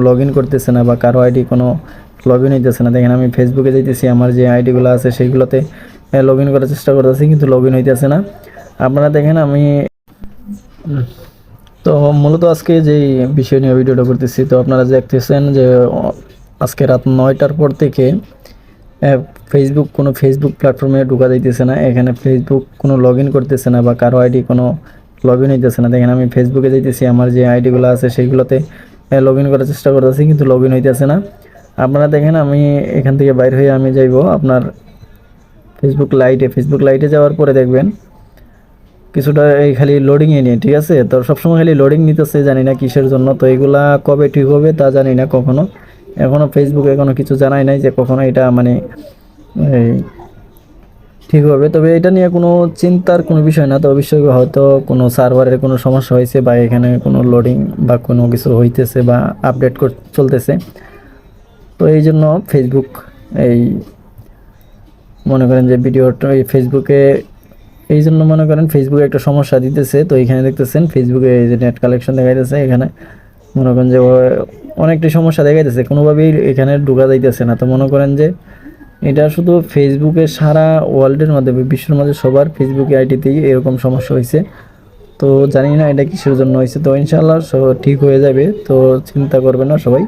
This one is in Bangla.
লগ ইন করতেছে না বা কারো আইডি কোনো লগ ইন হইতেছে না। দেখেন আমি ফেসবুকে যাইতেছি, আমার যে আইডিগুলো আছে সেইগুলোতে লগ ইন করার চেষ্টা করতেছি, কিন্তু লগ ইন হইতেছে না। আপনারা দেখেন আমি তো মূলত আজকে যেই বিষয় নিয়ে ভিডিওটা করতেছি, তো আপনারা দেখতেছেন যে আজকে রাত 9টার পর থেকে ফেসবুক প্ল্যাটফর্মে ঢোকা যাইতেছে না। এখানে ফেসবুক কোনো লগ ইন করতেছে না বা কারো আইডি কোনো লগ ইন হইতেছে না। দেখেন আমি ফেসবুকে যাইতেছি, আমার যে আইডিগুলো আছে সেইগুলোতে লগ ইন করার চেষ্টা করতেছি, কিন্তু লগ ইন হইতেছে না। আপনারা দেখেন আমি এখান থেকে বাইর হয়ে আমি যাইব আপনার ফেসবুক লাইটে যাওয়ার পরে দেখবেন কিছুটা এই খালি লোডিংয়ে নিয়ে, ঠিক আছে। তো সবসময় খালি লোডিং নিতেছে, জানি না কিসের জন্য। তো এগুলা কবে ঠিক হবে তা জানি না। এখনও ফেসবুকে কিছু জানাই নাই যে কখনো এটা মানে এই ঠিক হবে। তবে এটা নিয়ে কোনো চিন্তার কোনো বিষয় না। তো অবশ্যই হয়তো কোনো সার্ভারের কোনো সমস্যা হয়েছে বা এখানে কোনো লোডিং বা কোনো কিছু হইতেছে বা আপডেট চলতেছে। তো এই জন্য ফেসবুক এই মনে করেন যে ভিডিওটা এই ফেসবুকে এই জন্য মনে করেন ফেসবুকে একটা সমস্যা দিতেছে। তো এখানে দেখতেছেন ফেসবুকে এই যে নেট কালেকশন দেখাইতেছে, এখানে মনে করেন যে অনেকটা সমস্যা দেখাইতেছে, কোনোভাবেই এখানে ঢোকা যাইতেছে না। তো মনে করেন যে এটা শুধু ফেসবুকে সারা ওয়ার্ল্ডের মধ্যে বিশ্বের মধ্যে সবার ফেসবুকে আইডিতেই এরকম সমস্যা হয়েছে। তো জানি না এটা কিসের জন্য হয়েছে। তো ইনশাআল্লাহ ঠিক হয়ে যাবে, তো চিন্তা করবেন না সবাই।